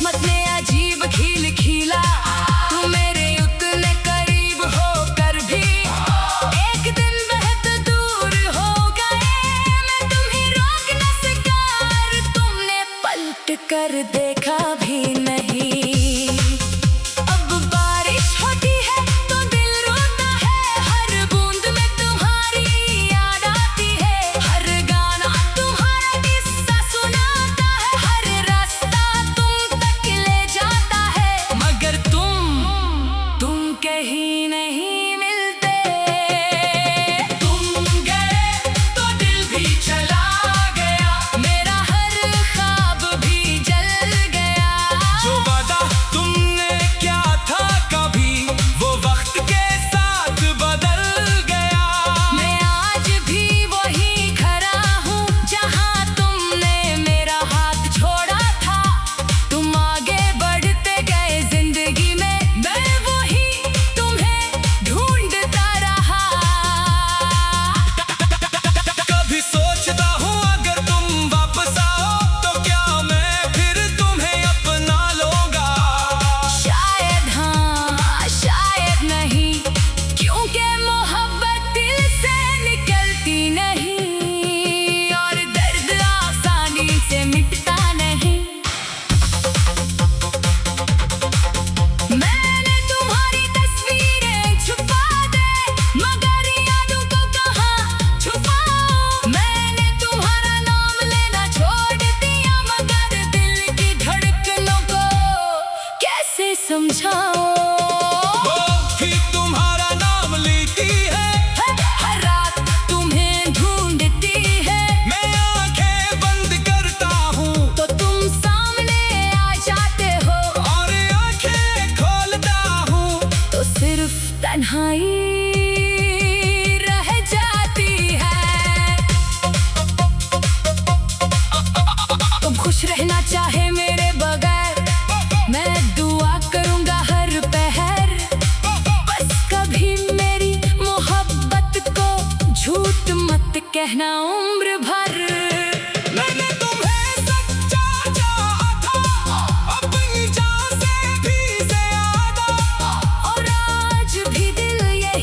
किस्मत ने अजीब खील खीला, तू मेरे उतने करीब होकर भी एक दिन बहुत दूर हो गए। मैं तुम्हें रोक न सका, तुमने पलट कर देखा भी नहीं। अब बारिश होती है तो दिल रोता है, हर बूंद में तुम्हारी याद आती है। हर गाना तुम्हारा किस्सा सुनाता है, हर रास्ता तुम तक ले जाता है। मगर तुम कहीं नहीं मिलते। तुम गए तो दिल भी चला गया, मेरा हर ख्वाब भी जल गया। जो वादा तुमने क्या था कभी, वो वक्त के साथ बदल गया। मैं आज भी वही खड़ा हूँ जहाँ तुमने मेरा हाथ छोड़ा था। तुम आगे बढ़ते गए जिंदगी में, मैं वही तुम्हें ढूंढता रहा। कभी सोचता हूँ अगर तुम वापस आओ तो क्या मैं फिर तुम्हें अपना लूंगा। शायद हाँ, शायद नहीं, क्योंकि मोहब्बत दिल से निकलती नहीं और दर्द आसानी से मिटता नहीं। मैंने तुम्हारी तस्वीरें छुपा दे, मगर यादों को कहाँ छुपाऊं। मैंने तुम्हारा नाम लेना छोड़ दिया, मगर दिल की धड़कनों को कैसे समझाऊं। वो भी तुम्हारा नाम लेती है, हर रात तुम्हें ढूंढती है, मैं आंखें बंद करता हूँ तो तुम सामने आ जाते हो। और आंखें खोलता हूँ तो सिर्फ तन्हाई रह जाती है। तुम खुश रहना चाहे मेरे बगैर, मैं दुआ करूंगा हर पहर। बस कभी मेरी मोहब्बत को झूठ मत कहना उम्र भर। मैंने तुम्हें सच्चा चाहा था, अपनी जान से भी ज्यादा। और आज भी दिल यही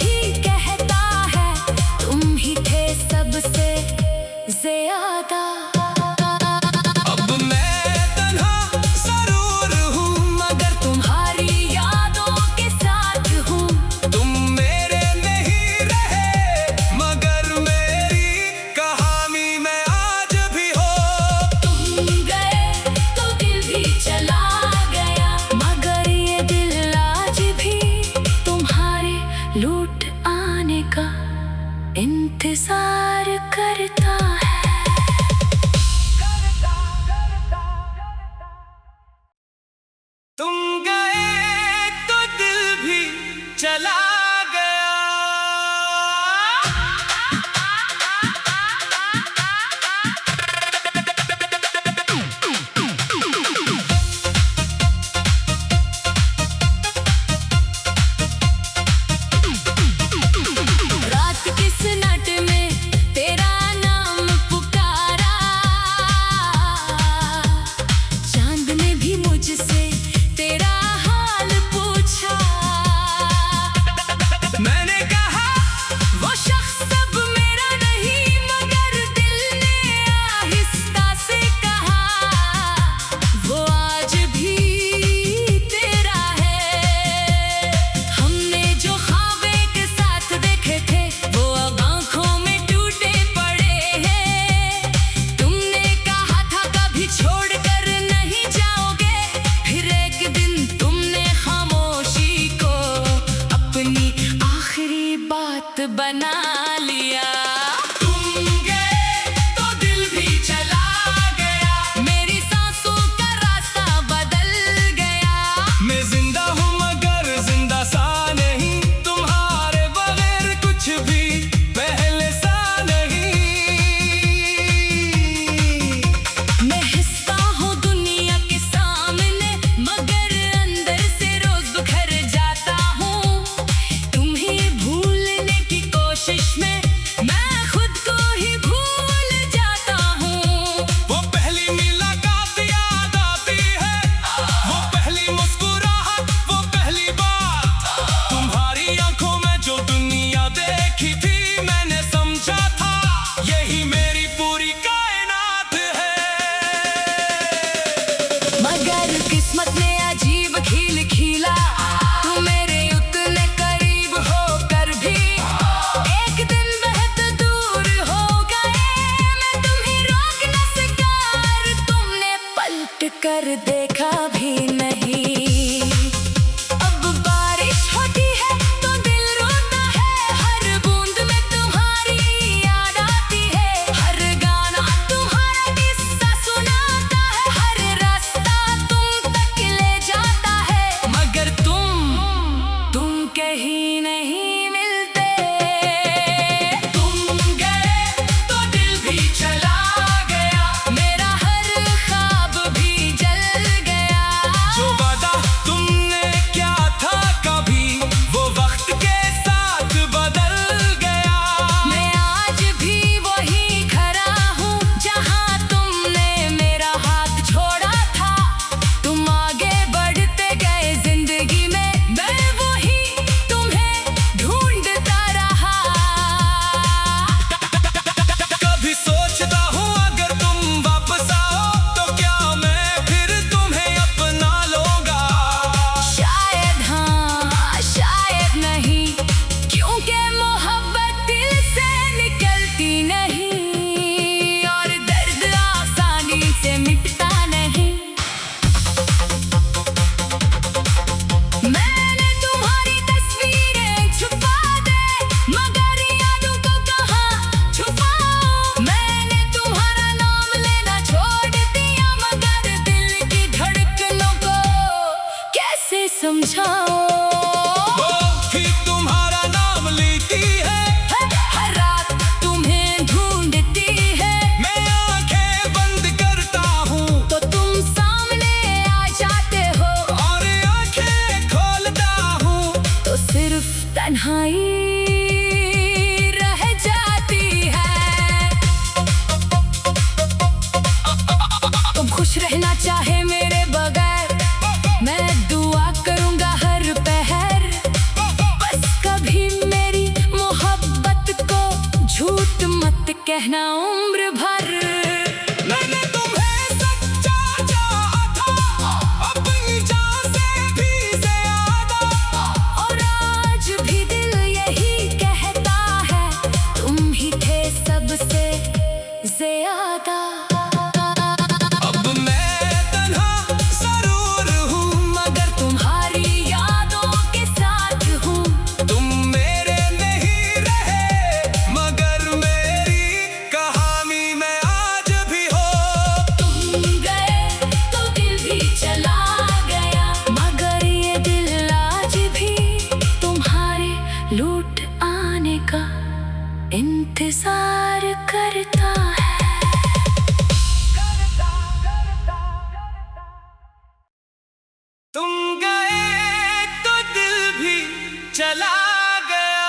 किस्मत ने अजीब खील खीला, तू मेरे उतने करीब होकर भी एक दिन बहुत दूर हो गए। मैं तुम्हें रोक न सका और तुमने पलट कर देखा भी नहीं। अब बारिश होती है तो दिल रोता है, हर बूंद में तुम्हारी याद आती है। हर गाना तुम्हारा किस्सा सुनाता है, हर रास्ता तुम तक ले जाता है। मगर तुम कहीं नहीं मिलते। तुम गए तो दिल भी चला गया, मेरा हर ख्वाब भी जल गया। जो वादा तुमने क्या था कभी वो वक्त के साथ बदल गया। मैं आज भी वही खड़ा हूँ जहाँ तुमने मेरा हाथ छोड़ा था। तुम आगे बढ़ते गए जिंदगी में, मैं वही तुम्हें ढूंढता रहा। कभी सोचता हूँ अगर तुम वापस आओ तो क्या मैं फिर तुम्हें अपना लूंगा। शायद हाँ, शायद नहीं, क्योंकि मोहब्बत दिल से निकलती नहीं और दर्द आसानी से मिटता नहीं। मैंने तुम्हारी तस्वीरें छुपा दे, मगर यादों को कहाँ छुपाऊं। मैंने तुम्हारा नाम लेना छोड़ दिया, मगर दिल की धड़कनों को कैसे समझाऊं। वो भी तुम्हारा नाम लेती है, हर रात तुम्हें ढूंढती है, मैं आंखें बंद करता हूँ तो तुम सामने आ जाते हो। और आंखें खोलता हूँ तो सिर्फ तन्हाई रह जाती है। तुम खुश रहना चाहे मेरे बगैर, मैं दुआ करूंगा हर पहर। बस कभी मेरी मोहब्बत को झूठ मत कहना उम्र भर। मैंने तुम्हें सच्चा चाहा था, अपनी जान से भी ज्यादा। और आज भी दिल यही कहता है, तुम ही थे सबसे ज्यादा। अब मैं तन्हा जरूर हूँ मगर तुम्हारी यादों के साथ हूँ। तुम मेरे नहीं रहे, मगर मेरी कहानी में आज भी हो। तुम गए तो दिल भी चला गया, मगर ये दिल आज भी तुम्हारे लौट आने का इंतजार करता है। तुम गए तो दिल भी चला गया।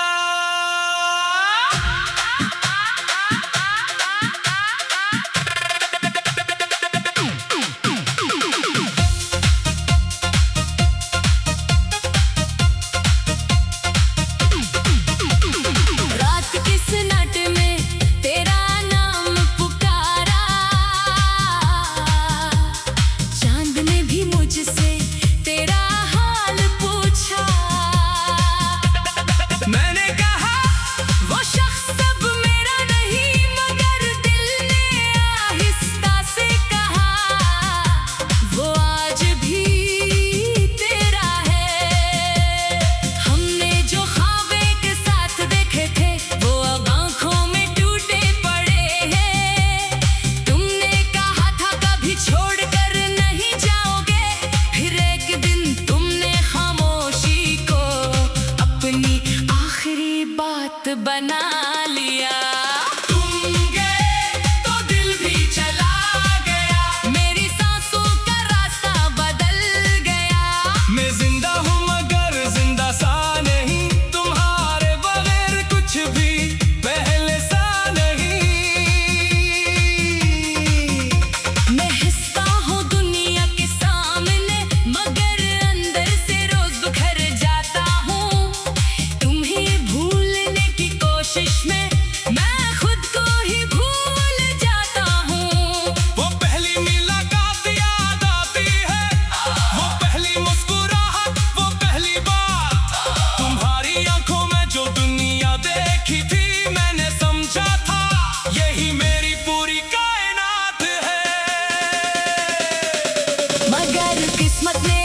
किस्मत ने